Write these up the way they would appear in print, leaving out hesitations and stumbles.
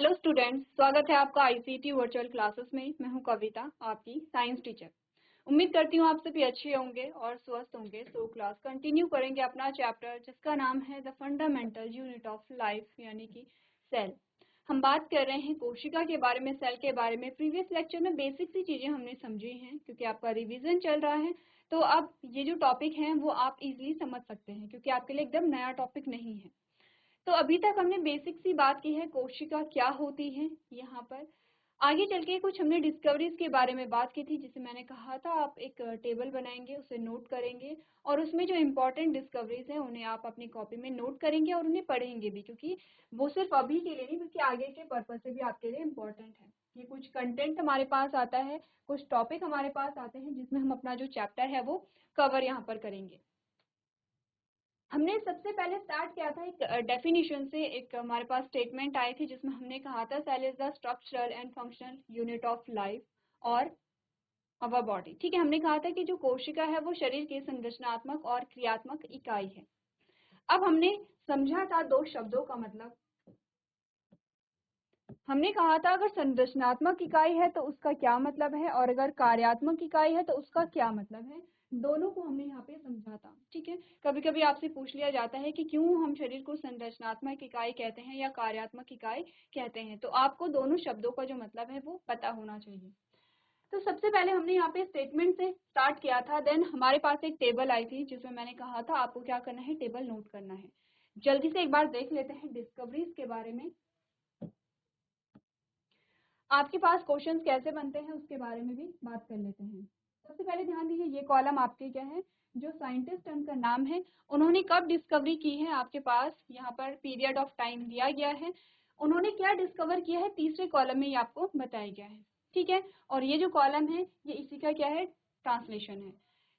Hello students, स्वागत है आपका आईसीटी वर्चुअल क्लासेस में। मैं हूं कविता, आपकी साइंस टीचर। उम्मीद करती हूं आप सभी अच्छे होंगे और स्वस्थ होंगे। तो क्लास कंटिन्यू करेंगे अपना चैप्टर जिसका नाम है the fundamental unit of life, यानी कि सेल। हम बात कर रहे हैं कोशिका के बारे में, सेल के बारे में। प्रीवियस लेक्चर में बेसिक सी चीजें हमने समझी हैं क्योंकि आपका रिविजन चल रहा है। तो अब ये जो टॉपिक है वो आप इजिली समझ सकते हैं क्योंकि आपके लिए एकदम नया टॉपिक नहीं है। तो अभी तक हमने बेसिक सी बात की है, कोशिका क्या होती है। यहाँ पर आगे चल के कुछ हमने डिस्कवरीज के बारे में बात की थी, जिसे मैंने कहा था आप एक टेबल बनाएंगे, उसे नोट करेंगे और उसमें जो इम्पोर्टेंट डिस्कवरीज हैं उन्हें आप अपनी कॉपी में नोट करेंगे और उन्हें पढ़ेंगे भी, क्योंकि वो सिर्फ अभी के लिए नहीं बल्कि आगे के पर्पज से भी आपके लिए इम्पोर्टेंट है। ये कुछ कंटेंट हमारे पास आता है, कुछ टॉपिक हमारे पास आते हैं जिसमें हम अपना जो चैप्टर है वो कवर यहाँ पर करेंगे। हमने सबसे पहले स्टार्ट किया था एक डेफिनेशन से। एक हमारे पास स्टेटमेंट आई थी जिसमें हमने कहा था cell is the structural and functional unit of life और अवर बॉडी। ठीक है, हमने कहा था कि जो कोशिका है वो शरीर की संरचनात्मक और क्रियात्मक इकाई है। अब हमने समझा था दो शब्दों का मतलब। हमने कहा था अगर संरचनात्मक इकाई है तो उसका क्या मतलब है और अगर कार्यात्मक इकाई है तो उसका क्या मतलब है। दोनों को हमने यहाँ पे समझा था। ठीक है, कभी कभी आपसे पूछ लिया जाता है कि क्यों हम शरीर को संरचनात्मक इकाई कहते हैं या कार्यात्मक इकाई कहते हैं, तो आपको दोनों शब्दों का जो मतलब है वो पता होना चाहिए। तो सबसे पहले हमने यहाँ पे स्टेटमेंट से स्टार्ट किया था। देन हमारे पास एक टेबल आई थी जिसमें मैंने कहा था आपको क्या करना है, टेबल नोट करना है। जल्दी से एक बार देख लेते हैं डिस्कवरीज के बारे में। आपके पास क्वेश्चंस कैसे बनते हैं उसके बारे में भी बात कर लेते हैं। सबसे पहले ध्यान दीजिए, ये कॉलम आपके क्या है, जो साइंटिस्ट उनका नाम है, उन्होंने कब डिस्कवरी की है, आपके पास यहाँ पर पीरियड ऑफ टाइम दिया गया है, उन्होंने क्या डिस्कवर किया है, तीसरे कॉलम में ये आपको बताया गया है। ठीक है, और ये जो कॉलम है ये इसी का क्या है, ट्रांसलेशन है।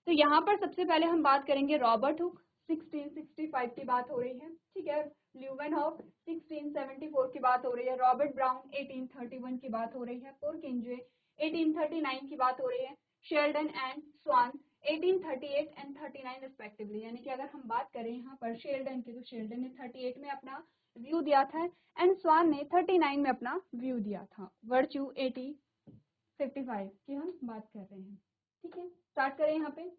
तो यहाँ पर सबसे पहले हम बात करेंगे रॉबर्ट हुक, 1665 की बात हो रही है। ठीक है, ल्यूवेनहॉफ 1674 की बात हो रही है, रॉबर्ट ब्राउन 1831 की बात हो रही है, पोरकिंजे 1839 की बात हो रही है, Schleiden and Schwann 1838 and 39 respectively. यानी कि अगर हम बात करें यहाँ पर शेल्डन की, तो शेल्डन ने 38 में अपना व्यू दिया था एंड स्वान ने 39 में अपना व्यू दिया था। वर्च्यू 1855 की हम बात कर रहे हैं। ठीक है, स्टार्ट करें यहाँ पे।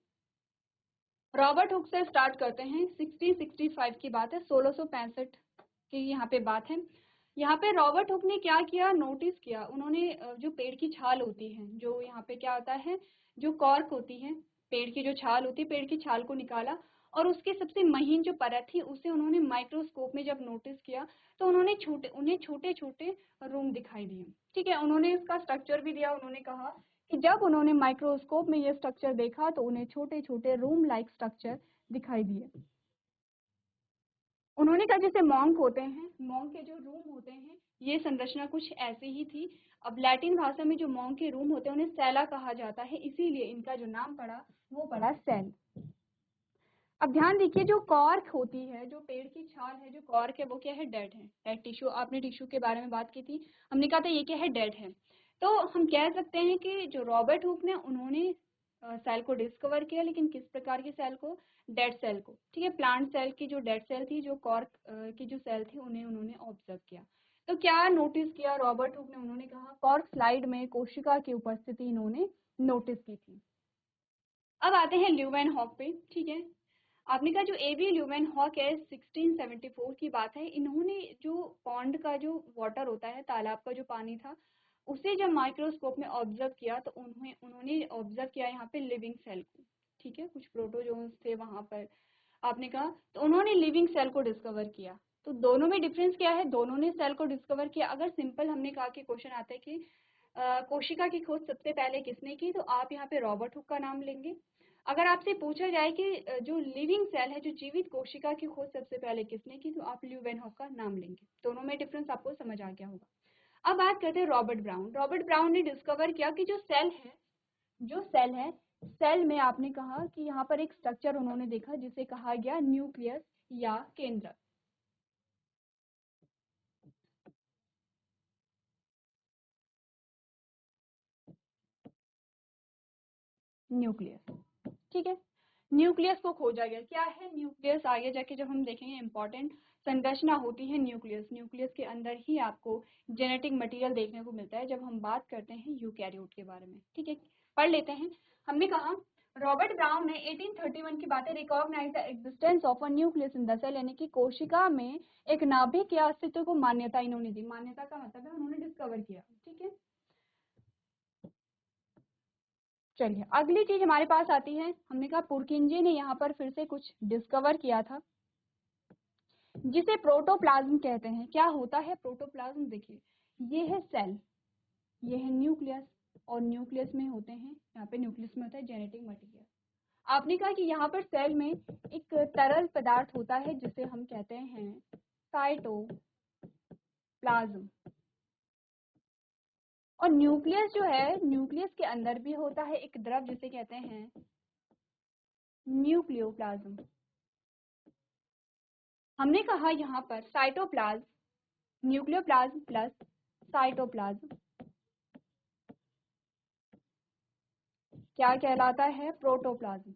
रॉबर्ट हुक से स्टार्ट करते हैं। 1665 की बात है, 1665 की यहाँ पे बात है। यहाँ पे रॉबर्ट हुक ने क्या किया, नोटिस किया। उन्होंने जो पेड़ की छाल होती है, जो यहाँ पे क्या होता है, जो कॉर्क होती है, पेड़ की जो छाल होती है, पेड़ की छाल को निकाला और उसके सबसे महीन जो परत थी उसे उन्होंने माइक्रोस्कोप में जब नोटिस किया तो उन्हें छोटे छोटे रूम दिखाई दिए। ठीक है, उन्होंने इसका स्ट्रक्चर भी दिया। उन्होंने कहा कि जब उन्होंने माइक्रोस्कोप में ये स्ट्रक्चर देखा तो उन्हें छोटे छोटे रूम लाइक स्ट्रक्चर दिखाई दिए। उन्होंने कहा जैसे मॉन्क होते हैं, मॉन्क के जो रूम होते हैं, ये संरचना कुछ ऐसी ही थी। अब लैटिन भाषा में जो मॉन्क के रूम होते हैं उन्हें सेला कहा जाता है, इसीलिए इनका जो नाम पड़ा वो पड़ा सेल। अब ध्यान देखिए, जो कॉर्क होती है, जो पेड़ की छाल है, जो कॉर्क है वो क्या है, डेड है। डेड टिश्यू, आपने टिश्यू के बारे में बात की थी, हमने कहा था ये क्या है, डेड है। तो हम कह सकते हैं कि जो रॉबर्ट हुक ने, उन्होंने सेल को डिस्कवर किया, लेकिन किस प्रकार की सेल को, डेड सेल को। ठीक है, प्लांट सेल की जो डेड सेल थी, जो कॉर्क की जो सेल थी, उन्हें उन्होंने ऑब्जर्व किया। तो क्या नोटिस किया रॉबर्ट हुक ने, उन्होंने कहा कॉर्क स्लाइड में कोशिका की उपस्थिति इन्होंने नोटिस की थी। अब आते हैं ल्यूवेनहॉक पे। ठीक है, आपने कहा जो एवी ल्यूवेनहॉक है, 1674 की बात है। इन्होंने जो पॉन्ड का जो वाटर होता है, तालाब का जो पानी था, उसे जब माइक्रोस्कोप में ऑब्जर्व किया तो उन्होंने ऑब्जर्व किया यहाँ पे लिविंग सेल को। ठीक है, कुछ प्रोटोजोन्स थे वहां पर, आपने कहा, तो उन्होंने लिविंग सेल को डिस्कवर किया। तो दोनों में डिफरेंस क्या है, दोनों ने सेल को डिस्कवर किया। अगर सिंपल हमने कहा कि क्वेश्चन आता है कि कोशिका की खोज सबसे पहले किसने की, तो आप यहाँ पे रॉबर्ट हुक का नाम लेंगे। अगर आपसे पूछा जाए कि जो लिविंग सेल है, जो जीवित कोशिका की खोज सबसे पहले किसने की, तो आप ल्यूवेनहॉक का नाम लेंगे। दोनों में डिफरेंस आपको समझ आ गया होगा। अब बात करते हैं रॉबर्ट ब्राउन। रॉबर्ट ब्राउन ने डिस्कवर किया कि जो सेल है, सेल में आपने कहा कि यहाँ पर एक स्ट्रक्चर उन्होंने देखा जिसे कहा गया न्यूक्लियस या केंद्रक। न्यूक्लियस, ठीक है, न्यूक्लियस को खोजा गया। क्या है न्यूक्लियस? आगे जाके जब हम देखेंगे इंपॉर्टेंट संरचना होती है न्यूक्लियस। न्यूक्लियस के अंदर ही आपको जेनेटिक मटेरियल देखने को मिलता है जब हम बात करते हैं यूकैरियोट के बारे में। ठीक है, पढ़ लेते हैं। हमने कहा रॉबर्ट ब्राउन ने 1831 की बात है, recognise the existence of a nucleus in the cell, यानी कि कोशिका में एक नाभिक के अस्तित्व को मान्यता इन्होंने दी। मान्यता का मतलब है उन्होंने डिस्कवर किया। ठीक है, चलिए अगली चीज हमारे पास आती है। हमने कहा पुरकिंजे ने यहाँ पर फिर से कुछ डिस्कवर किया था जिसे प्रोटोप्लाज्म कहते हैं। क्या होता है प्रोटोप्लाज्म? देखिए ये है सेल, ये है न्यूक्लियस, और न्यूक्लियस में होते हैं, यहाँ पे न्यूक्लियस में होता है जेनेटिक मटेरियल। आपने कहा कि यहाँ पर सेल में एक तरल पदार्थ होता है जिसे हम कहते हैं साइटोप्लाज्म, और न्यूक्लियस जो है, न्यूक्लियस के अंदर भी होता है एक द्रव जिसे कहते हैं न्यूक्लियोप्लाज्म। हमने कहा यहाँ पर साइटोप्लाज्म, न्यूक्लियोप्लाज्म प्लस साइटोप्लाज्म क्या कहलाता है? प्रोटोप्लाज्म।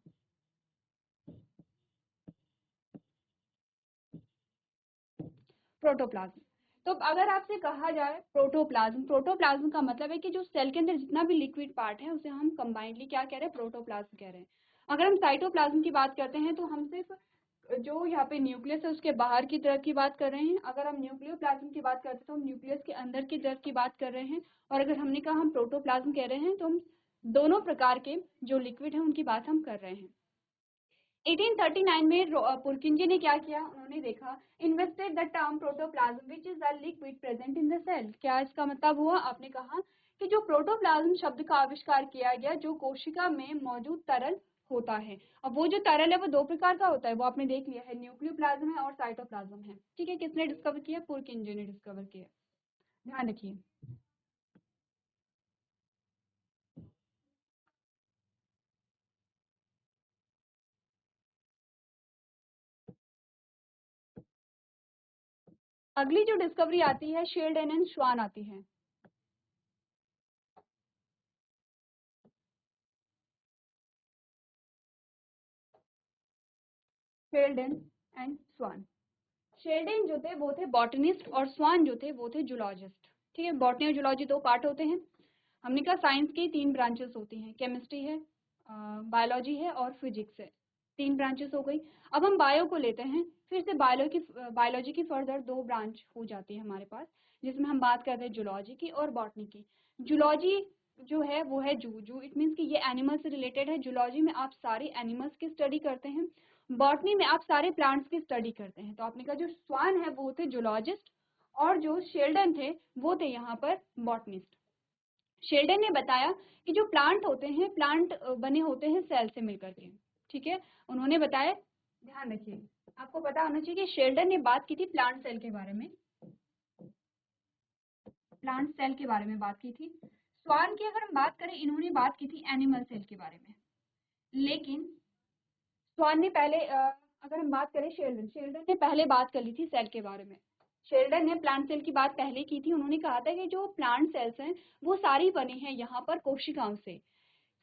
प्रोटोप्लाज्म। तो अगर आपसे कहा जाए प्रोटोप्लाज्म, प्रोटोप्लाज्म का मतलब है कि जो सेल के अंदर जितना भी लिक्विड पार्ट है उसे हम कंबाइंडली क्या कह रहे हैं? प्रोटोप्लाज्म कह रहे हैं। अगर हम साइटोप्लाज्म की बात करते हैं तो हम सिर्फ जो यहाँ पे न्यूक्लियस है उसके बाहर की तरफ की बात कर रहे हैं। अगर हम न्यूक्लियोप्लाज्म की बात करते हैं तो हम न्यूक्लियस के अंदर की तरफ की बात कर रहे हैं। और अगर हमने कहा हम प्रोटोप्लाज्म कह रहे हैं तो हम दोनों प्रकार के जो लिक्विड है उनकी बात हम कर रहे हैं। 1839 में पुरकिंजे ने क्या किया? उन्होंने देखा invested the term protoplasm which is the liquid present in the cell. क्या इसका मतलब हुआ? आपने कहा कि जो प्रोटोप्लाज्म शब्द का आविष्कार किया गया जो कोशिका में मौजूद तरल होता है। अब वो जो तरल है वो दो प्रकार का होता है, वो आपने देख लिया है, न्यूक्लियोप्लाज्म है और साइटोप्लाज्म है। ठीक है, किसने डिस्कवर किया? पुरकिंजे ने डिस्कवर किया। ध्यान रखिए। अगली जो डिस्कवरी आती है शेल्डन एंड श्वान आती है। शेल्डन एंड श्वान। शेल्डन जो थे वो थे बॉटनिस्ट और स्वान जो थे वो थे जूलॉजिस्ट। ठीक है, बॉटनी और जूलॉजी दो पार्ट होते हैं। हमने कहा साइंस की तीन ब्रांचेस होती हैं, केमिस्ट्री है, बायोलॉजी है और फिजिक्स है। तीन ब्रांचेस हो गई। अब हम बायो को लेते हैं, फिर से बायोलॉजी की फर्दर दो ब्रांच हो जाती है हमारे पास, जिसमें हम बात करते हैं जूलॉजी की और बॉटनी की। जूलॉजी जो है वो है जू जू, इट मीन्स कि ये एनिमल से रिलेटेड है। जूलॉजी में आप सारे एनिमल्स की स्टडी करते हैं, बॉटनी में आप सारे प्लांट्स की स्टडी करते हैं। तो आपने कहा जो स्वान है वो थे जूलॉजिस्ट और जो शेल्डन थे वो थे यहाँ पर बॉटनिस्ट। शेल्डन ने बताया कि जो प्लांट होते हैं, प्लांट बने होते हैं सेल से मिलकर के। ठीक है, उन्होंने बताया, ध्यान रखिए आपको पता होना चाहिए कि शेल्डन ने बात की थी प्लांट सेल के बारे में, प्लांट सेल के बारे में बात की थी। स्वान की अगर हम बात करें, इन्होंने बात की थी एनिमल सेल के बारे में। लेकिन स्वान ने पहले अगर हम बात करें शेल्डन, शेल्डन ने पहले बात कर ली थी सेल के बारे में। शेल्डन ने प्लांट सेल की बात पहले की थी। उन्होंने कहा था कि जो प्लांट सेल्स हैं वो सारी बनी हैं यहाँ पर कोशिकाओं से।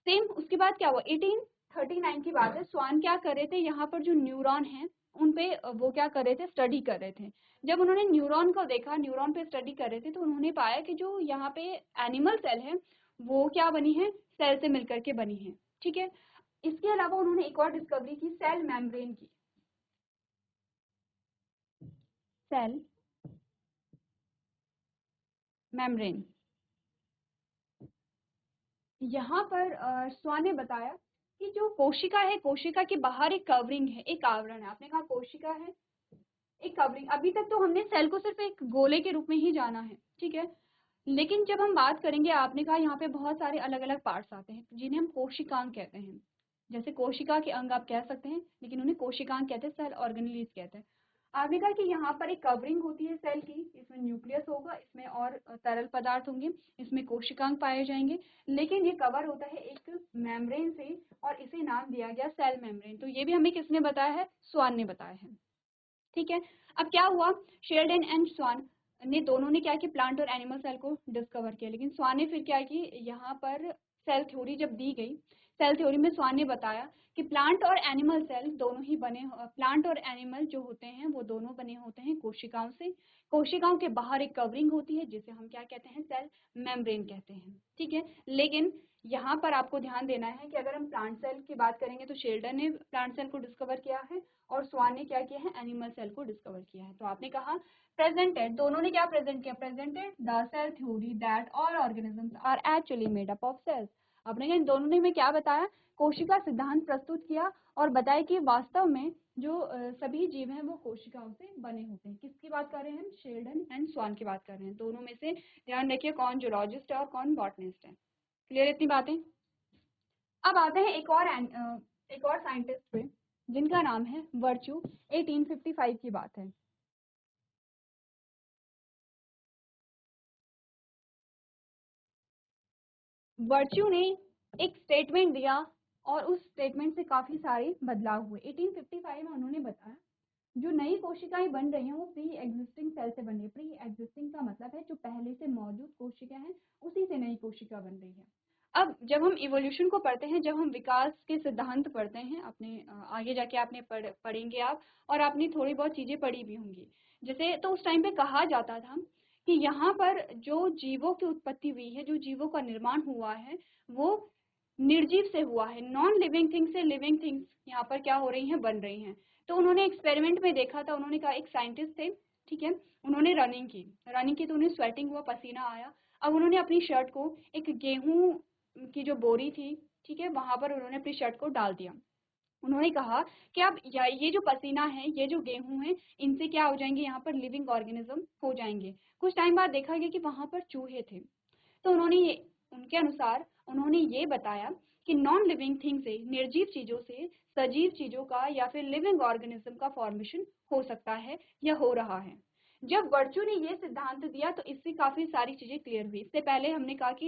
सेम उसके बाद क्या हुआ, 1839 की बात है, स्वान क्या कर रहे थे, यहाँ पर जो न्यूरॉन है उन पे वो क्या कर रहे थे? स्टडी कर रहे थे। जब उन्होंने न्यूरॉन को देखा, न्यूरॉन पे स्टडी कर रहे थे, तो उन्होंने पाया कि जो यहाँ पे एनिमल सेल है वो क्या बनी है? सेल से मिलकर के बनी है। ठीक है, इसके अलावा उन्होंने एक और डिस्कवरी की, सेल मेम्ब्रेन की। सेल मेम्ब्रेन, यहाँ पर स्वान ने बताया कि जो कोशिका है, कोशिका के बाहर एक कवरिंग है, एक आवरण है। आपने कहा कोशिका है एक कवरिंग। अभी तक तो हमने सेल को सिर्फ एक गोले के रूप में ही जाना है। ठीक है, लेकिन जब हम बात करेंगे, आपने कहा यहाँ पे बहुत सारे अलग अलग पार्ट्स आते हैं जिन्हें हम कोशिकांग कहते हैं। जैसे कोशिका के अंग आप कह सकते हैं, लेकिन उन्हें कोशिकांग कहते हैं, सेल ऑर्गेनेलिज कहते हैं। आपने कहा कि यहाँ पर एक कवरिंग होती है सेल की, इसमें न्यूक्लियस होगा, इसमें और तरल पदार्थ होंगे, इसमें कोशिकांग पाए जाएंगे, लेकिन ये कवर होता है एक मेम्ब्रेन से और इसे नाम दिया गया सेल मेम्ब्रेन। तो ये भी हमें किसने बताया है? स्वान ने बताया है। ठीक है, अब क्या हुआ, शेल्डन एंड स्वान ने दोनों ने क्या किया? प्लांट और एनिमल सेल को डिस्कवर किया। लेकिन स्वान ने फिर क्या की, यहाँ पर सेल थ्योरी जब दी गई, सेल थ्योरी में स्वान ने बताया कि प्लांट और एनिमल सेल दोनों ही प्लांट और एनिमल जो होते हैं वो दोनों बने होते हैं कोशिकाओं से। कोशिकाओं के बाहर एक कवरिंग होती है जिसे हम क्या कहते हैं, सेल मेम्ब्रेन कहते हैं, ठीक है। लेकिन यहाँ पर आपको ध्यान देना है कि अगर हम प्लांट सेल की बात करेंगे तो शेल्डन ने प्लांट सेल को डिस्कवर किया है और स्वान ने क्या किया है, एनिमल सेल को डिस्कवर किया है। तो आपने कहा प्रेजेंटेड, दोनों ने क्या प्रेजेंट किया, presented the cell theory that all organisms are actually made up of cells. आपने कहा इन दोनों ने हमें क्या बताया, कोशिका सिद्धांत प्रस्तुत किया और बताया कि वास्तव में जो सभी जीव हैं वो कोशिकाओं से बने होते हैं। किसकी बात कर रहे हैं हम, शेल्डन एंड स्वान की बात कर रहे हैं। दोनों में से ध्यान रखिए कौन जूलॉजिस्ट है और कौन बॉटनिस्ट है। क्लियर इतनी बातें। अब आते हैं एक और साइंटिस्ट पे जिनका नाम है वर्च्यू। 1855 की बात है। वर्च्यू ने एक स्टेटमेंट दिया और उस स्टेटमेंट से काफी सारे बदलाव हुए। 1855 में उन्होंने बताया जो नई कोशिकाएं बन रही हैं वो प्री एग्जिस्टिंग सेल से बन रही है। प्री एग्जिस्टिंग का मतलब है जो पहले से मौजूद कोशिका हैं उसी से नई कोशिका बन रही है। अब जब हम इवोल्यूशन को पढ़ते हैं, जब हम विकास के सिद्धांत पढ़ते हैं अपने आगे जाके आपने पढ़ेंगे आप, और आपने थोड़ी बहुत चीजें पढ़ी भी होंगी। जैसे तो उस टाइम पे कहा जाता था कि यहाँ पर जो जीवों की उत्पत्ति हुई है, जो जीवों का निर्माण हुआ है वो निर्जीव से हुआ है। नॉन लिविंग थिंग से लिविंग थिंग्स यहाँ पर क्या हो रही हैं, बन रही हैं। तो उन्होंने एक्सपेरिमेंट में देखा था, उन्होंने कहा एक साइंटिस्ट थे, ठीक है, उन्होंने रनिंग की तो उन्हें स्वेटिंग हुआ, पसीना आया। अब उन्होंने अपनी शर्ट को एक गेहूं की जो बोरी थी, ठीक है, वहां पर उन्होंने अपनी शर्ट को डाल दिया। उन्होंने कहा कि अब ये जो पसीना है, ये जो गेहूं है, इनसे क्या हो जाएंगे, यहाँ पर लिविंग ऑर्गेनिज्म हो जाएंगे। कुछ टाइम बाद देखा गया कि वहां पर चूहे थे। तो उनके अनुसार उन्होंने ये बताया कि नॉन लिविंग थिंग से, निर्जीव चीजों से सजीव चीजों का या फिर लिविंग ऑर्गेनिज्म का फॉर्मेशन हो सकता है या हो रहा है। जब वर्च्यू ने ये सिद्धांत दिया तो इससे काफी सारी चीजें क्लियर हुई। इससे पहले हमने कहा कि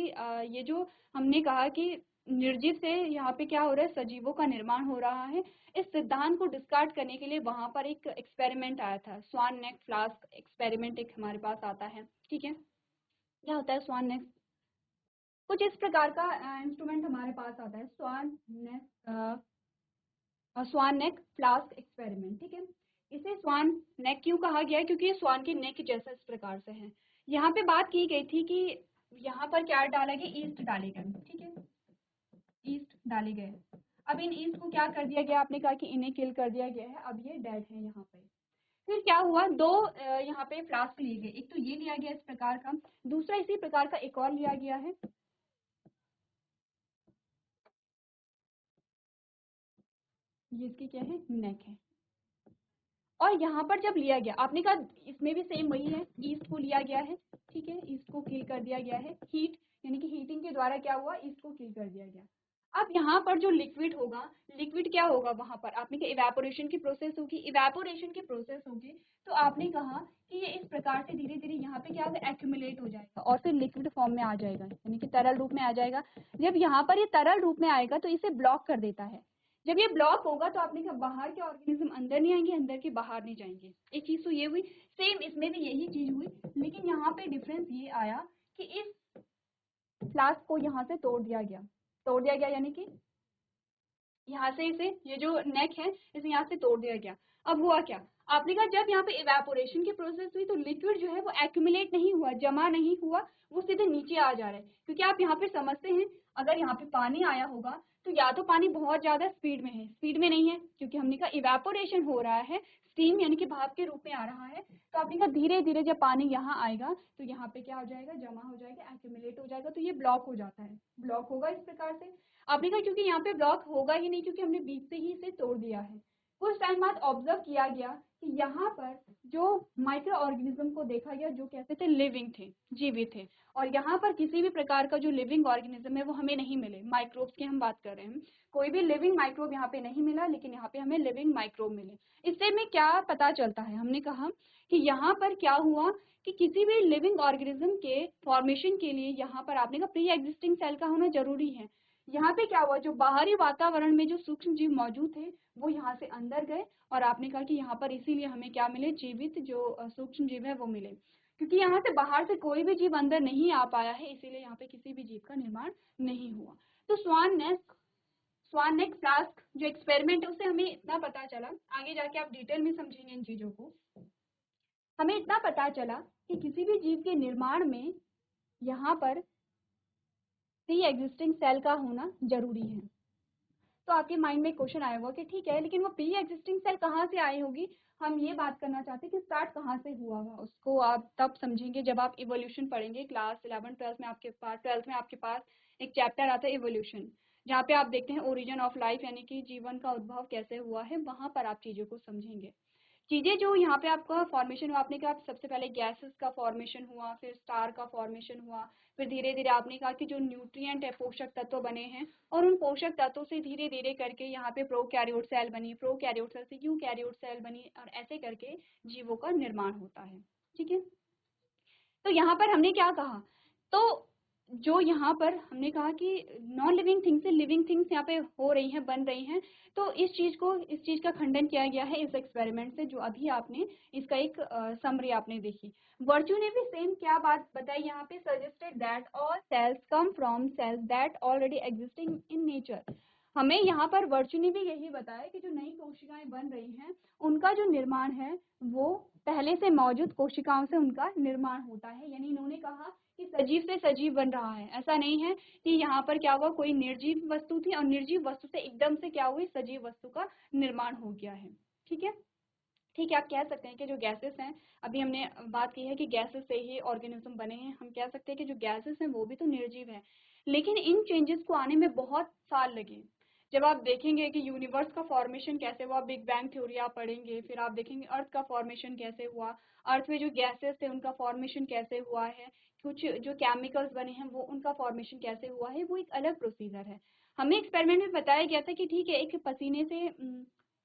ये जो हमने कहा कि निर्जीव से यहाँ पे क्या हो रहा है, सजीवों का निर्माण हो रहा है। इस सिद्धांत को डिस्कार्ड करने के लिए वहां पर एक एक्सपेरिमेंट आया था, स्वान नेक फ्लास्क एक्सपेरिमेंट एक हमारे पास आता है, ठीक है। क्या होता है स्वान नेक, कुछ इस प्रकार का इंस्ट्रूमेंट हमारे पास आता है, स्वान नेक फ्लास्क एक्सपेरिमेंट, ठीक है। इसे स्वान नेक क्यों कहा गया है, क्योंकि ये स्वान के नेक जैसा इस प्रकार से है। यहाँ पे बात की गई थी कि यहाँ पर क्या डाला गया, ईस्ट डाले गए, ठीक है, ईस्ट डाले गए। अब इन ईस्ट को क्या कर दिया गया, आपने कहा कि इन्हें किल कर दिया गया है, अब ये डेड है यहाँ पे। फिर क्या हुआ, दो यहाँ पे फ्लास्क लिए गए, एक तो ये लिया गया इस प्रकार का, दूसरा इसी प्रकार का एक और लिया गया है। ये इसकी क्या है, नेक है। और यहाँ पर जब लिया गया, आपने कहा इसमें भी सेम वही है, ईस्ट को लिया गया है, ठीक है, ईस्ट को किल कर दिया गया है, हीट यानी कि हीटिंग के द्वारा क्या हुआ, ईस्ट को किल कर दिया गया। अब यहाँ पर जो लिक्विड होगा, लिक्विड क्या होगा वहां पर, आपने कहा इवेपोरेशन की प्रोसेस होगी, इवेपोरेशन की प्रोसेस होगी। तो आपने कहा कि ये इस प्रकार से धीरे धीरे यहाँ पे क्या होगा, एक्यूमुलेट हो जाएगा और फिर लिक्विड फॉर्म में आ जाएगा, यानी कि तरल रूप में आ जाएगा। जब यहाँ पर ये तरल रूप में आएगा तो इसे ब्लॉक कर देता है। जब ये ब्लॉक होगा तो आपने कहा बाहर के ऑर्गेनिज्म अंदर नहीं आएंगे, अंदर के बाहर नहीं जाएंगे। एक चीज तो ये हुई, सेम इसमें भी यही चीज हुई, लेकिन यहाँ पे डिफरेंस ये आया कि इस फ्लास्क को यहाँ से तोड़ दिया गया, यानी कि यहाँ से इसे, ये जो नेक है इसे यहाँ से तोड़ दिया गया। अब हुआ क्या, आपने कहा जब यहाँ पे इवेपोरेशन की प्रोसेस हुई तो लिक्विड जो है वो एक्यूमुलेट नहीं हुआ, जमा नहीं हुआ, वो सीधे नीचे आ जा रहा है। क्योंकि आप यहाँ पे समझते हैं, अगर यहाँ पे पानी आया होगा तो या तो पानी बहुत ज्यादा स्पीड में है, स्पीड में नहीं है, क्योंकि हमने कहा इवेपोरेशन हो रहा है, स्टीम यानी कि भाप के रूप में आ रहा है। तो आपने कहा धीरे धीरे जब पानी यहाँ आएगा तो यहाँ पे क्या हो जाएगा, जमा हो जाएगा, एक्यूमुलेट हो जाएगा, तो ये ब्लॉक हो जाता है, ब्लॉक होगा इस प्रकार से। आपने कहा क्योंकि यहाँ पे ब्लॉक होगा ही नहीं, क्योंकि हमने बीच से ही इसे तोड़ दिया है। कुछ टाइम बाद ऑब्जर्व किया गया कि यहाँ पर जो माइक्रो ऑर्गेनिज्म को देखा गया जो कहते थे लिविंग थे, जीवित थे, और यहाँ पर किसी भी प्रकार का जो लिविंग ऑर्गेनिज्म है वो हमें नहीं मिले। माइक्रोब्स की हम बात कर रहे हैं, कोई भी लिविंग माइक्रोब यहाँ पे नहीं मिला, लेकिन यहाँ पे हमें लिविंग माइक्रोब मिले। इससे में क्या पता चलता है, हमने कहा कि यहाँ पर क्या हुआ कि किसी भी लिविंग ऑर्गेनिज्म के फॉर्मेशन के लिए यहाँ पर आपने कहा प्री एग्जिस्टिंग सेल का होना जरूरी है। यहाँ पे क्या हुआ, जो बाहरी वातावरण में जो सूक्ष्म जीव मौजूद थे वो यहाँ से अंदर गए, और आपने कहा कि यहाँ पर इसीलिए हमें क्या मिले, जीवित जो सूक्ष्म जीव है वो मिले। क्योंकि यहाँ से बाहर से कोई भी जीव अंदर नहीं आ पाया है, इसीलिए यहाँ पे किसी भी जीव का निर्माण नहीं हुआ। तो स्वान नेक स्वान नेक फ्लास्क जो एक्सपेरिमेंट है उससे हमें इतना पता चला, आगे जाके आप डिटेल में समझेंगे इन चीजों को, हमें इतना पता चला कि किसी भी जीव के निर्माण में यहाँ पर प्री एग्जिस्टिंग सेल का होना जरूरी है। तो आपके माइंड में क्वेश्चन आया होगा कि ठीक है, लेकिन वो प्री एग्जिस्टिंग सेल कहाँ से आई होगी, हम ये बात करना चाहते हैं कि स्टार्ट कहाँ से हुआ होगा। उसको आप तब समझेंगे जब आप इवोल्यूशन पढ़ेंगे क्लास 11 12 में। आपके पास 12th में आपके पास एक चैप्टर आता है इवोल्यूशन, जहाँ पे आप देखते हैं ओरिजिन ऑफ लाइफ, यानी कि जीवन का उद्भव कैसे हुआ है, वहां पर आप चीजों को समझेंगे। चीजें जो यहाँ पे आपका फॉर्मेशन हुआ, आपने कहा सबसे पहले गैसेस का फॉर्मेशन हुआ, फिर स्टार का फॉर्मेशन हुआ, फिर धीरे धीरे आपने कहा कि जो न्यूट्रिएंट है, पोषक तत्व बने हैं, और उन पोषक तत्वों से धीरे धीरे करके यहाँ पे प्रोकैरियोट सेल बनी, प्रोकैरियोट सेल से यूकैरियोट सेल बनी, और ऐसे करके जीवों का निर्माण होता है। ठीक है, तो यहाँ पर हमने क्या कहा, तो जो यहाँ पर हमने कहा कि नॉन लिविंग थिंग्स से लिविंग थिंग्स यहाँ पे हो रही हैं, बन रही हैं, तो इस चीज का खंडन किया गया है इस एक्सपेरिमेंट से, जो अभी आपने इसका एक समरी आपने देखी। वर्च्यू ने भी सेम क्या बात बताई यहाँ पे, suggested that all cells come from cells that already existing in nature. हमें यहाँ पर वर्च्यू ने भी यही बताया कि जो नई कोशिकाएं बन रही हैं, उनका जो निर्माण है वो पहले से मौजूद कोशिकाओं से उनका निर्माण होता है। यानी इन्होंने कहा कि सजीव से सजीव बन रहा है, ऐसा नहीं है कि यहाँ पर क्या हुआ, कोई निर्जीव वस्तु थी और निर्जीव वस्तु से एकदम से क्या हुई, सजीव वस्तु का निर्माण हो गया है। ठीक है, ठीक है, आप कह सकते हैं कि जो गैसेस हैं, अभी हमने बात की है कि गैसेस से ही ऑर्गेनिज्म बने हैं, हम कह सकते हैं कि जो गैसेस हैं वो भी तो निर्जीव है, लेकिन इन चेंजेस को आने में बहुत साल लगे। जब आप देखेंगे कि यूनिवर्स का फॉर्मेशन कैसे हुआ, बिग बैंग थ्योरी आप पढ़ेंगे, फिर आप देखेंगे अर्थ का फॉर्मेशन कैसे हुआ, अर्थ में जो गैसेस थे उनका फॉर्मेशन कैसे हुआ है, कुछ जो केमिकल्स बने हैं वो उनका फॉर्मेशन कैसे हुआ है, वो एक अलग प्रोसीजर है। हमें एक्सपेरिमेंट में बताया गया था कि ठीक है, एक पसीने से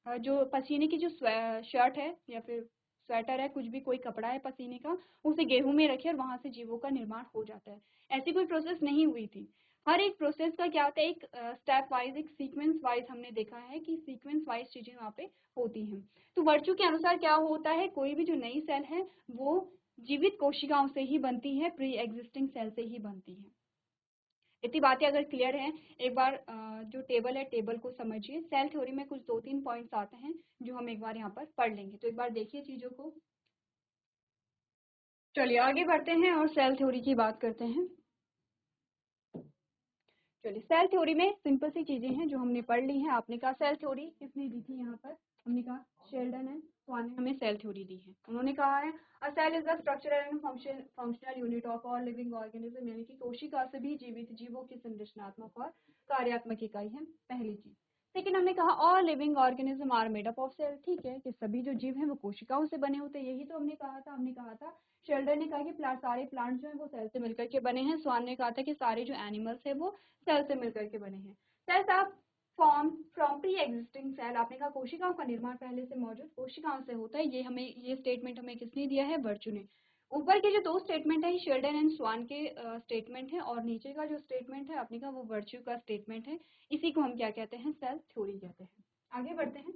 जो पसीने की जो शर्ट है या फिर स्वेटर है, कुछ भी कोई कपड़ा है पसीने का, उसे गेहूं में रखे और वहां से जीवों का निर्माण हो जाता है। ऐसी कोई प्रोसेस नहीं हुई थी। हर एक प्रोसेस का क्या होता है, एक स्टेप वाइज, एक सीक्वेंस वाइज हमने देखा है कि सीक्वेंस वाइज चीजें वहाँ पे होती हैं। तो वर्च्यू के अनुसार क्या होता है, कोई भी जो नई सेल है वो जीवित कोशिकाओं से ही बनती है, प्री एग्जिस्टिंग सेल से ही बनती है। इतनी बातें अगर क्लियर हैं, एक बार जो टेबल है टेबल को समझिए। सेल थ्योरी में कुछ 2-3 पॉइंट्स आते हैं जो हम एक बार यहाँ पर पढ़ लेंगे, तो एक बार देखिए चीजों को। चलिए आगे बढ़ते हैं और सेल थ्योरी की बात करते हैं। चलिए, सेल थ्योरी में सिंपल सी चीजें हैं जो हमने पढ़ ली हैं। आपने कहा सेल थ्योरी किसने दी थी, यहाँ पर हमने कहा शेल्डन एंड स्वान ने हमें सेल थ्योरी दी है। उन्होंने कहा है a cell is the structural and functional unit of all living organism, यानी कि कोशिका से भी जीवित जीवों की संरचनात्मक और कार्यात्मक इकाई है, पहली चीज। लेकिन हमने कहा all living organism are made up of cell, ठीक है कि सभी जो जीव हैं वो कोशिकाओं से बने होते हैं, यही तो हमने कहा था। हमने कहा था, शेल्डन ने कहा कि सारे प्लांट्स जो हैं वो सेल से मिलकर के बने हैं, स्वान ने कहा था कि सारे जो एनिमल्स है वो सेल से मिलकर के बने हैं। Cells are form from pre existing cell, आपने कहा कोशिकाओं का निर्माण पहले से मौजूद कोशिकाओं से होता है। ये स्टेटमेंट हमें किसने दिया है, वर्च्यू ने। ऊपर के जो 2 स्टेटमेंट है शेल्डन एंड स्वान के स्टेटमेंट है, और नीचे का जो स्टेटमेंट है आपने कहा वो वर्च्यू का स्टेटमेंट है। इसी को हम क्या कहते हैं, सेल थ्योरी कहते हैं। आगे बढ़ते हैं।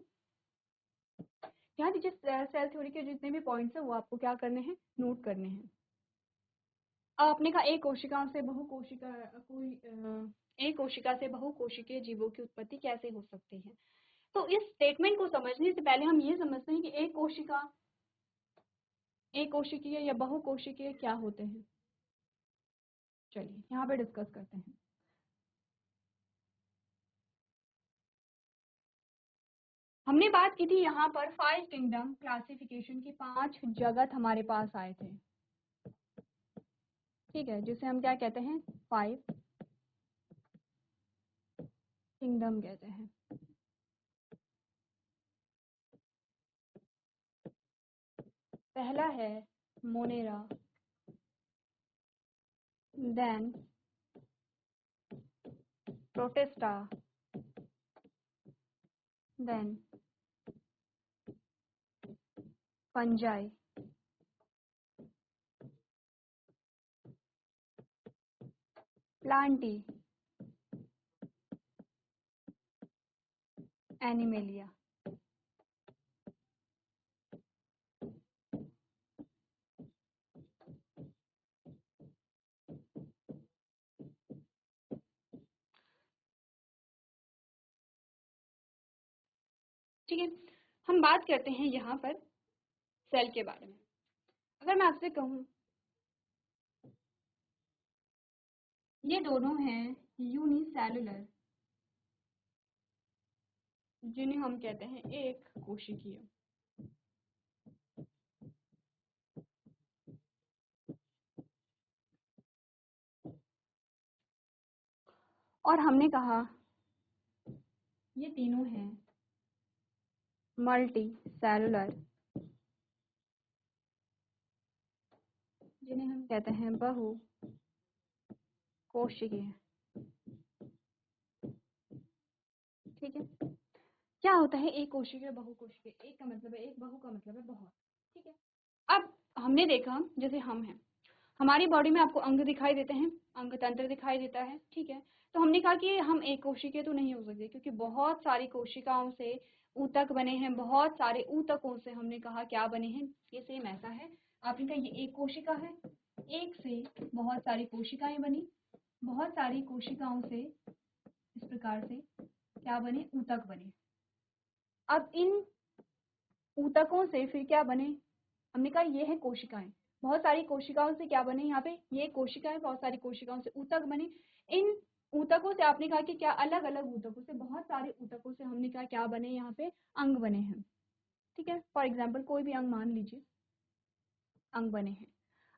यहाँ नीचे सेल थ्योरी के जितने भी पॉइंट्स है वो आपको क्या करने हैं, नोट करने हैं। आपने कहा एक कोशिका से बहुकोशिकीय जीवों की उत्पत्ति कैसे हो सकती है। तो इस स्टेटमेंट को समझने से पहले हम ये समझते हैं कि एक कोशिकीय या बहुकोशिकीय क्या होते हैं। चलिए यहाँ पे डिस्कस करते हैं। हमने बात की थी यहाँ पर 5 किंगडम क्लासिफिकेशन की, 5 जगत हमारे पास आए थे, ठीक है, जिसे हम क्या कहते हैं, 5 किंगडम कहते हैं। पहला है Monera, then Protista, then Fungi, Plantae, Animalia. ठीक है, हम बात करते हैं यहाँ पर सेल के बारे में। अगर मैं आपसे कहूँ ये दोनों हैं यूनिसेलुलर, जिन्हें हम कहते हैं एक कोशिकीय। और हमने कहा ये तीनों हैं मल्टी सेलुलर, जिन्हें हम कहते हैं बहु कोशिकीय। ठीक है, क्या होता है एक कोशिकीय बहु कोशिकीय? एक का मतलब है एक, बहु का मतलब है बहुत। ठीक है, अब हमने देखा जैसे हम हैं, हमारी बॉडी में आपको अंग दिखाई देते हैं, अंग तंत्र दिखाई देता है। ठीक है, तो हमने कहा कि हम एक कोशिकीय तो नहीं हो सकते, क्योंकि बहुत सारी कोशिकाओं से ऊतक बने हैं, बहुत सारे ऊतकों से हमने कहा क्या बने हैं, ये सेम ऐसा है। आपने कहा ये एक कोशिका है, एक से बहुत सारी कोशिकाएं बनी, बहुत सारी कोशिकाओं से इस प्रकार से क्या बने, ऊतक बने। अब इन ऊतकों से फिर क्या बने, हमने कहा ये है कोशिकाएं, बहुत सारी कोशिकाओं से क्या बने, यहाँ पे ये कोशिकाएं, बहुत सारी कोशिकाओं से ऊतक बने। इन ऊतकों से आपने कहा कि क्या अलग अलग ऊतकों से, बहुत सारे ऊतकों से हमने कहा क्या बने, यहाँ पे अंग बने हैं। ठीक है, फॉर एग्जाम्पल कोई भी अंग मान लीजिए, अंग बने हैं।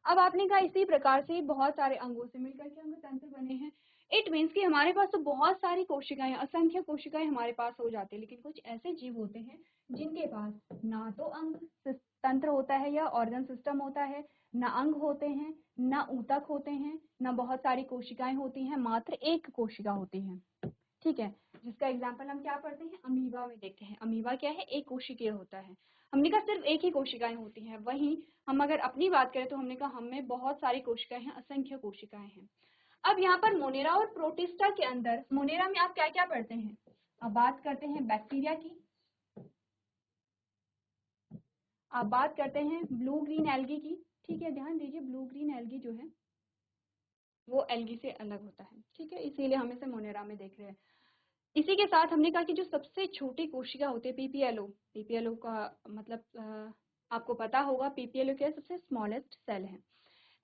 अब आपने कहा इसी प्रकार से बहुत सारे अंगों से मिलकर के अंग तंत्र बने हैं। इट मीन्स कि हमारे पास तो बहुत सारी कोशिकाएं, असंख्य कोशिकाएं हमारे पास हो जाती है, लेकिन कुछ ऐसे जीव होते हैं जिनके पास ना तो अंग तंत्र होता है या ऑर्गन सिस्टम होता है, ना अंग होते हैं, ना ऊतक होते हैं, ना बहुत सारी कोशिकाएं होती हैं, मात्र एक कोशिका होती है। ठीक है, जिसका एग्जाम्पल हम क्या पढ़ते हैं, अमीबा में देखते हैं। अमीबा क्या है, एक कोशिकीय होता है। हमने कहा सिर्फ एक ही कोशिकाएं होती हैं। वहीं हम अगर अपनी बात करें तो हमने कहा हमें बहुत सारी कोशिकाएं हैं, असंख्य कोशिकाएं हैं। अब यहाँ पर मोनेरा और प्रोटिस्टा के अंदर, मोनेरा में आप क्या क्या पढ़ते हैं, अब बात करते हैं बैक्टीरिया की, आप बात करते हैं ब्लू ग्रीन एल्गी की। ठीक है, ध्यान दीजिए ब्लू ग्रीन एल्गी जो है वो एल्गी से अलग होता है। ठीक है, इसीलिए हम इसे मोनेरा में देख रहे हैं। इसी के साथ हमने कहा कि जो सबसे छोटी कोशिका होती है पीपीएलओ, पीपीएलओ का मतलब आपको पता होगा, पीपीएलओ क्या है, सबसे स्मॉलेस्ट सेल है।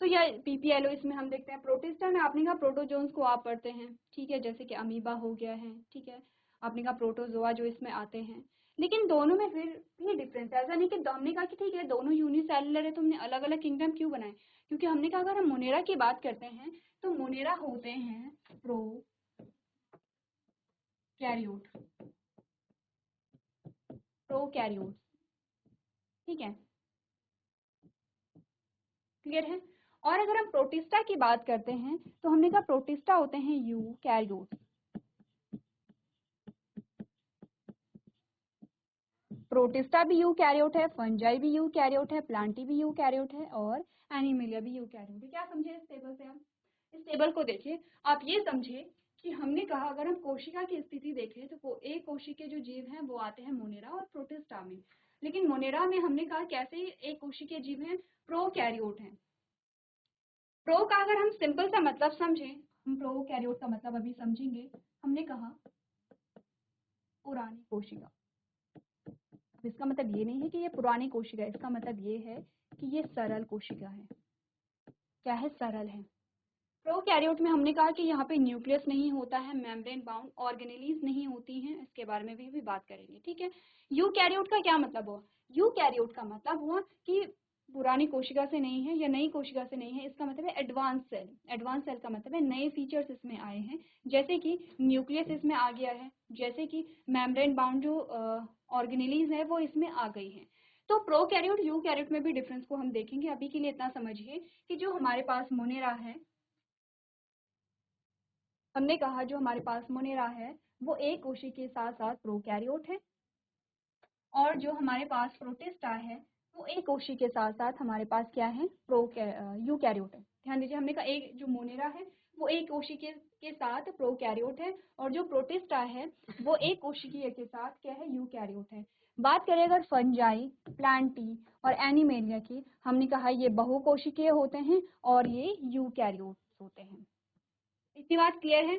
तो यह पीपीएलओ, इसमें हम देखते हैं प्रोटिस्टा में आपने कहा प्रोटोजोन्स को आप पढ़ते हैं। ठीक है, जैसे कि अमीबा हो गया है। ठीक है, आपने कहा प्रोटोजोआ जो इसमें आते हैं, लेकिन दोनों में फिर भी डिफरेंस है। ऐसा नहीं कि हमने कहा कि ठीक है दोनों यूनिसेलुलर है तो हमने अलग अलग किंगडम क्यों बनाए, क्योंकि हमने कहा अगर हम मोनेरा की बात करते हैं तो मोनेरा होते हैं प्रो कैरियोट, प्रोकैरियोट्स। ठीक है, क्लियर है। और अगर हम प्रोटिस्टा की बात करते हैं तो हमने कहा प्रोटिस्टा होते हैं यूकैरियोट्स। प्रोटिस्टा भी यूकैरियोट है, फंजाई भी यूकैरियोट है, प्लांटी भी यूकैरियोट है, और एनिमेलिया भी यूकैरियोट है। क्या समझे इस टेबल से? आप इस टेबल को देखिए, आप ये समझे कि हमने कहा अगर हम कोशिका की स्थिति देखें तो वो एक कोशिकीय जो जीव हैं वो आते हैं मोनेरा और प्रोटिस्टा में, लेकिन मोनेरा में हमने कहा कैसे एक कोशिकीय जीव हैं, प्रोकैरियोट हैं। प्रो का अगर हम सिंपल सा मतलब समझें, हम प्रोकैरियोट का मतलब अभी समझेंगे। हमने कहा पुरानी कोशिका, अब इसका मतलब ये नहीं है कि ये पुरानी कोशिका है, इसका मतलब ये है कि ये सरल कोशिका है। क्या है, सरल है। प्रोकैरियोट में हमने कहा कि यहाँ पे न्यूक्लियस नहीं होता है, मेम्ब्रेन बाउंड ऑर्गेनेलीज नहीं होती हैं, इसके बारे में भी बात करेंगे। ठीक है, यूकैरियोट का क्या मतलब हुआ, यूकैरियोट का मतलब हुआ कि पुरानी कोशिका से नहीं है या नई कोशिका से नहीं है, इसका मतलब है एडवांस सेल। एडवांस सेल का मतलब है नए फीचर्स इसमें आए हैं, जैसे कि न्यूक्लियस इसमें आ गया है, जैसे कि मेम्ब्रेन बाउंड जो ऑर्गेनेलीज है वो इसमें आ गई है। तो प्रोकैरियोट यूकैरियोट में भी डिफरेंस को हम देखेंगे। अभी के लिए इतना समझिए कि जो हमारे पास मोनेरा है, हमने कहा जो हमारे पास मोनेरा है वो एक कोशिका के साथ साथ प्रोकैरियोट है, और जो हमारे पास प्रोटिस्टा है वो एक कोशिका के साथ साथ हमारे पास क्या है, यूकैरियोट है। ध्यान दीजिए, हमने कहा एक जो मोनेरा है वो एक कोशिका के साथ प्रोकैरियोट है, और जो प्रोटिस्टा है वो एक कोशिकीय के साथ क्या है, यूकैरियोट है। बात करें अगर फंजाई, प्लांटी और एनिमेलिया की, हमने कहा ये बहुकोशिकीय होते हैं और ये यूकैरियोट होते हैं। इतनी बात क्लियर है?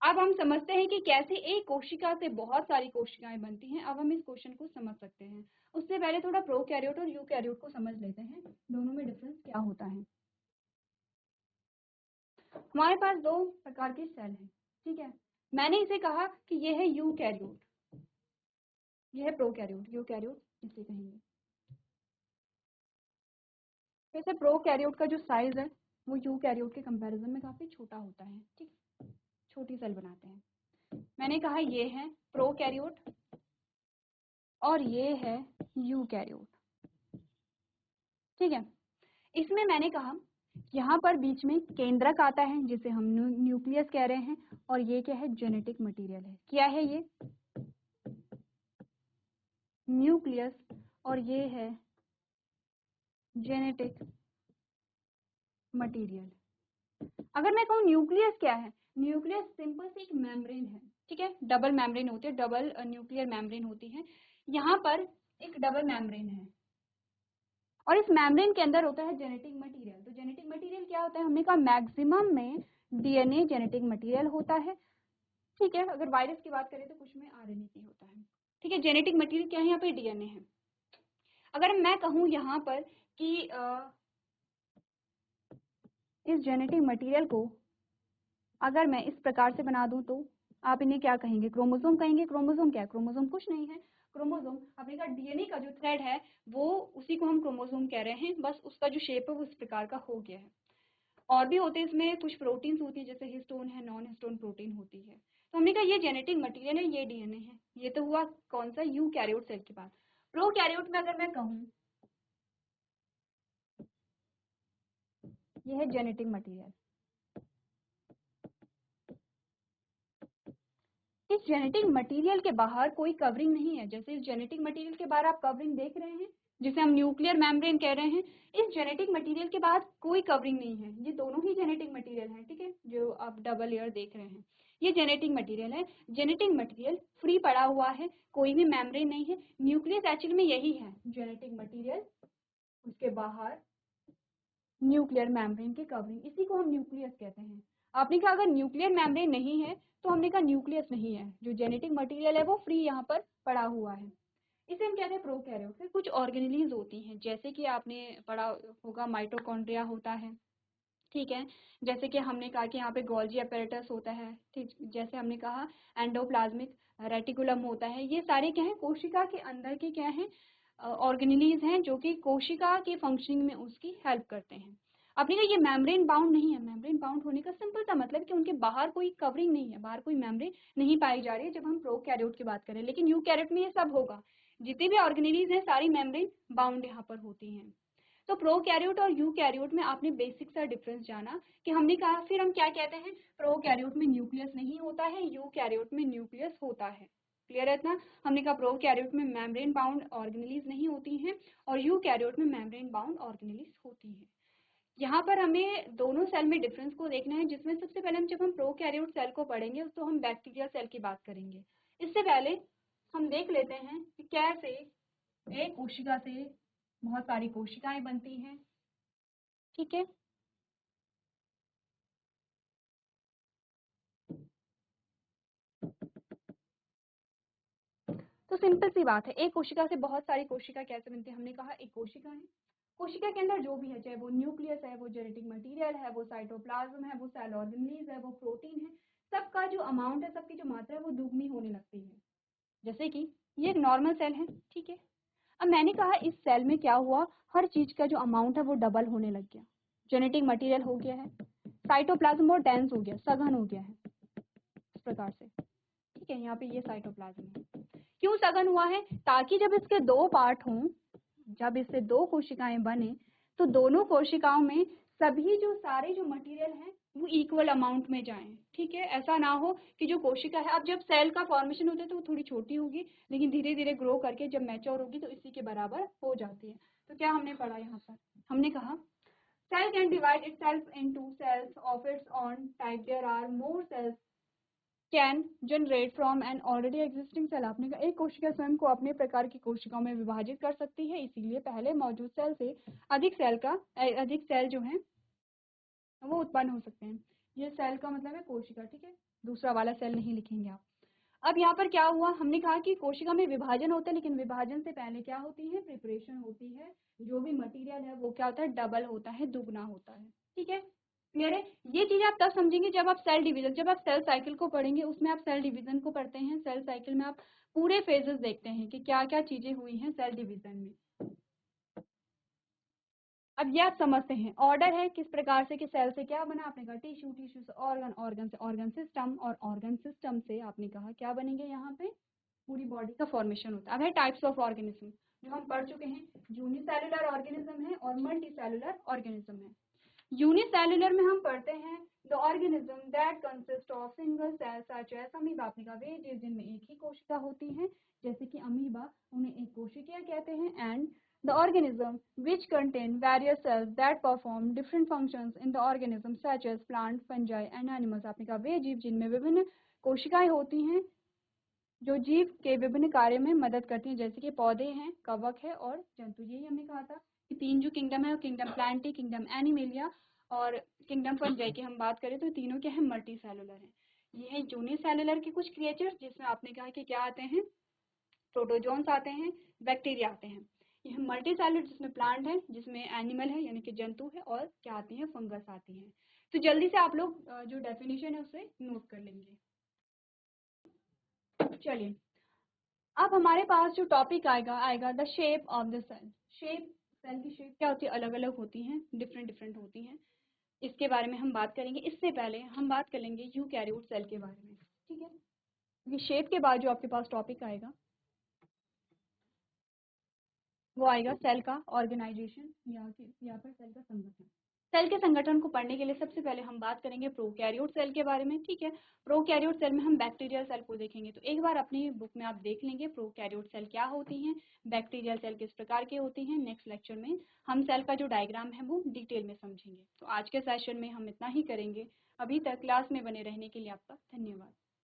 अब हम समझते हैं कि कैसे एक कोशिका से बहुत सारी कोशिकाएं बनती हैं। अब हम इस क्वेश्चन को समझ सकते हैं। उससे पहले थोड़ा प्रोकैरियोट और यूकैरियोट को समझ लेते हैं, दोनों में डिफरेंस क्या होता है। हमारे पास दो प्रकार के सेल हैं, ठीक है। मैंने इसे कहा कि यह है यूकैरियोट, यह है प्रोकैरियोट, यूकैरियोट इसे कहेंगे। वैसे प्रोकैरियोट का जो साइज है वो यूकैरियोट के कंपैरिजन में काफी छोटा होता है, ठीक, छोटी सेल बनाते हैं। मैंने कहा ये है प्रोकैरियोट और ये है यूकैरियोट, ठीक है। इसमें मैंने कहा यहाँ पर बीच में केंद्रक आता है जिसे हम न्यूक्लियस कह रहे हैं, और ये क्या है, जेनेटिक मटेरियल है। क्या है ये, न्यूक्लियस, और ये है जेनेटिक मटेरियल। अगर मैं कहूँ न्यूक्लियस क्या है, न्यूक्लियस सिंपल सी एक मेम्ब्रेन है, ठीक है। डबल मेम्ब्रेन होती है, डबल न्यूक्लियर मेम्ब्रेन होती है। यहाँ पर एक डबल मेम्ब्रेन है और इस मेम्ब्रेन के अंदर होता है जेनेटिक मटेरियल। तो जेनेटिक मटेरियल क्या होता है, हमने कहा मैक्सिमम में डीएनए जेनेटिक मटेरियल होता है, ठीक है। अगर वायरस की बात करें तो कुछ में आरएनए की होता है, ठीक है। जेनेटिक मटेरियल क्या है, यहाँ पे डीएनए है। अगर मैं कहूँ यहाँ पर कि इस जेनेटिक मटेरियल को अगर मैं इस प्रकार से बना दूं तो आप इन्हें क्या कहेंगे, क्रोमोसोम कहेंगे। क्रोमोसोम क्या है, क्रोमोसोम कुछ नहीं है। क्रोमोसोम अपने का डीएनए का जो थ्रेड है वो, उसी को हम क्रोमोसोम कह रहे हैं, बस उसका जो शेप है वो इस प्रकार का हो गया है। और भी होते हैं इसमें, कुछ प्रोटीन्स होती है जैसे हिस्टोन है, नॉन हिस्टोन प्रोटीन होती है। तो हमने कहा ये जेनेटिक मटेरियल है, ये डीएनए है। ये तो हुआ कौन सा, यूकैरियोट सेल के पास। प्रोकैरियोट में अगर मैं कहूँ ये है जेनेटिक मटेरियल। इस जेनेटिक मटेरियल के बाहर कोई कवरिंग नहीं है। जैसे इस जेनेटिक मटेरियल के बाहर आप कवरिंग देख रहे हैं जिसे हम न्यूक्लियर मेम्ब्रेन कह रहे हैं, इस जेनेटिक मटेरियल के बाद कोई कवरिंग नहीं है। ये दोनों ही जेनेटिक मटेरियल हैं, ठीक है, जो आप डबल लेयर देख रहे हैं ये जेनेटिक मटेरियल है। जेनेटिक मटेरियल फ्री पड़ा हुआ है, कोई भी मेम्ब्रेन नहीं है। न्यूक्लियस एक्चुअली में यही है, जेनेटिक मटेरियल, उसके बाहर न्यूक्लियर मेम्ब्रेन की कवरिंग, इसी को हम न्यूक्लियस कहते हैं। आपने कहा अगर न्यूक्लियर मेम्ब्रेन नहीं है तो हमने कहा न्यूक्लियस नहीं है, जो जेनेटिक मटेरियल है वो फ्री यहाँ पर पड़ा हुआ है, इसे हम कहते हैं प्रोकैरियोट। फिर कुछ ऑर्गेनेलीज होती हैं, जैसे कि आपने पढ़ा होगा माइटोकॉन्ड्रिया होता है, ठीक है। जैसे कि हमने कहा कि यहाँ पे गोल्जी अपैरेटस होता है, ठीक। जैसे हमने कहा एंडोप्लाज्मिक रेटिकुलम होता है। ये सारे क्या है, कोशिका के अंदर के क्या है, ऑर्गेनेलीज हैं जो कि कोशिका के फंक्शनिंग में उसकी हेल्प करते हैं। आपने कहा ये मेम्ब्रेन बाउंड नहीं है। मेम्ब्रेन बाउंड होने का सिंपल सा मतलब कि उनके बाहर कोई कवरिंग नहीं है, बाहर कोई मेम्ब्रेन नहीं पाई जा रही है जब हम प्रोकैरियोट की बात करें। लेकिन यूकैरियोट में ये सब होगा, जितने भी ऑर्गेनेलीज हैं सारी मेम्ब्रेन बाउंड यहाँ पर होती हैं। तो प्रोकैरियोट और यूकैरियोट में आपने बेसिक सा डिफरेंस जाना कि हमने कहा, फिर हम क्या कहते हैं, प्रोकैरियोट में न्यूक्लियस नहीं होता है, यूकैरियोट में न्यूक्लियस होता है। क्लियर है इतना। हमने कहा प्रोकैरियोट में मेम्ब्रेन बाउंड ऑर्गेनेलीज नहीं होती हैं और यूकैरियोट में मेम्ब्रेन बाउंड ऑर्गेनेलीज होती हैं। यहाँ पर हमें दोनों सेल में डिफरेंस को देखना है, जिसमें सबसे पहले हम जब हम प्रोकैरियोट सेल को पढ़ेंगे तो हम बैक्टीरिया सेल की बात करेंगे। इससे पहले हम देख लेते हैं कि कैसे एक कोशिका से बहुत सारी कोशिकाएं बनती हैं, ठीक है। तो सिंपल सी बात है, एक कोशिका से बहुत सारी कोशिका कैसे बनती है। हमने कहा एक कोशिका है, कोशिका के अंदर जो भी है, चाहे वो न्यूक्लियस है, वो जेनेटिक मटेरियल है, वो साइटोप्लाज्म है, वो सेल ऑर्गेनेलीज है, वो प्रोटीन है, सबका जो अमाउंट है, सबकी जो मात्रा है वो दुगनी होने लगती है। जैसे कि ये एक नॉर्मल सेल है, ठीक है। अब मैंने कहा इस सेल में क्या हुआ, हर चीज का जो अमाउंट है वो डबल होने लग गया। जेनेटिक मटेरियल हो गया है, साइटोप्लाज्म बहुत डेंस हो गया, सघन हो गया है इस प्रकार से, ठीक है। यहाँ पे ये साइटोप्लाज्म है। क्यों सघन हुआ है, ताकि जब इसके दो पार्ट हों, जब इससे दो कोशिकाएं बने तो दोनों कोशिकाओं में सभी जो सारे जो मटेरियल हैं वो इक्वल अमाउंट में जाएं, ठीक है। ऐसा ना हो कि जो कोशिका है, अब जब सेल का फॉर्मेशन होता है तो वो थोड़ी छोटी होगी, लेकिन धीरे धीरे ग्रो करके जब मैच्योर होगी तो इसी के बराबर हो जाती है। तो क्या हमने पढ़ा यहाँ पर, हमने कहा cell can divide itself into cells of its own type. There are more cells can generate from an already existing cell. आपने कहा एक कोशिका स्वयं को अपने प्रकार की कोशिकाओं में विभाजित कर सकती है, इसीलिए पहले मौजूद सेल से अधिक सेल जो हैं वो उत्पन्न हो सकते हैं। ये सेल का मतलब है कोशिका, ठीक है। दूसरा वाला सेल नहीं लिखेंगे आप। अब यहाँ पर क्या हुआ, हमने कहा कि कोशिका में विभाजन होता है, लेकिन विभाजन से पहले क्या होती है, प्रिपरेशन होती है। जो भी मटेरियल है वो क्या होता है, डबल होता है, दुगना होता है। ठीक है, क्लियर है। ये चीज आप तब समझेंगे जब आप सेल डिवीजन, जब आप सेल साइकिल को पढ़ेंगे, उसमें आप सेल डिवीजन को पढ़ते हैं। सेल साइकिल में आप पूरे फेजेस देखते हैं कि क्या क्या चीजें हुई हैं सेल डिवीजन में। अब ये आप समझते हैं, ऑर्डर है किस प्रकार से कि सेल से क्या बना, आपने कहा टिश्यू, टिश्यू से ऑर्गन, ऑर्गन से ऑर्गन सिस्टम, और ऑर्गन सिस्टम से आपने कहा क्या बनेंगे, यहाँ पे पूरी बॉडी का फॉर्मेशन होता है। अब है टाइप्स ऑफ ऑर्गेनिज्म, जो हम पढ़ चुके हैं, यूनिसेलुलर ऑर्गेनिज्म है और मल्टीसेलुलर ऑर्गेनिज्म है। यूनिसेलुलर में हम पढ़ते हैं the organism that consist of single cell such as amoeba, आपने कहा वे जीव जिनमें एक ही कोशिका होती है, जैसे कि अमीबा, उन्हें एक कोशिका कहते हैं। And the organism which contain various cells that perform different functions in the organism such as plant, fungi and animals, आपने कहा वे जीव जिनमें विभिन्न कोशिकाएं होती हैं जो जीव के विभिन्न कार्य में मदद करती हैं, जैसे कि पौधे हैं, कवक है और जंतु। यही हमने कहा था कि तीन जो किंगडम है वो किंगडम प्लांटी, किंगडम एनिमेलिया और किंगडम फंजाई की हम बात करें तो तीनों क्या है, मल्टी सेलुलर है। ये है यूनिसेलुलर के कुछ क्रिएचर्स, जिसमें आपने कहा कि क्या आते हैं, प्रोटोजोन्स आते हैं, बैक्टीरिया आते हैं। ये मल्टी सेलुलर जिसमें प्लांट है, जिसमें एनिमल है यानी कि जंतु है, और क्या आती हैं, फंगस आती हैं। तो जल्दी से आप लोग जो डेफिनेशन है उसे नोट कर लेंगे। चलिए, अब हमारे पास जो टॉपिक आएगा the shape of the cell. Shape, cell की शेप क्या होती है, अलग अलग होती हैं, डिफरेंट डिफरेंट होती हैं। इसके बारे में हम बात करेंगे। इससे पहले हम बात कर लेंगे यूकैरियोट सेल के बारे में। ठीक है, ये शेप के बाद जो आपके पास टॉपिक आएगा वो आएगा सेल का ऑर्गेनाइजेशन, या फिर सेल का संगठन। सेल के संगठन को पढ़ने के लिए सबसे पहले हम बात करेंगे प्रोकैरियोट सेल के बारे में। ठीक है, प्रोकैरियोट सेल में हम बैक्टीरियल सेल को देखेंगे। तो एक बार अपनी बुक में आप देख लेंगे प्रोकैरियोट सेल क्या होती हैं, बैक्टीरियल सेल किस प्रकार के होती हैं। नेक्स्ट लेक्चर में हम सेल का जो डायग्राम है वो डिटेल में समझेंगे। तो आज के सेशन में हम इतना ही करेंगे। अभी तक क्लास में बने रहने के लिए आपका धन्यवाद।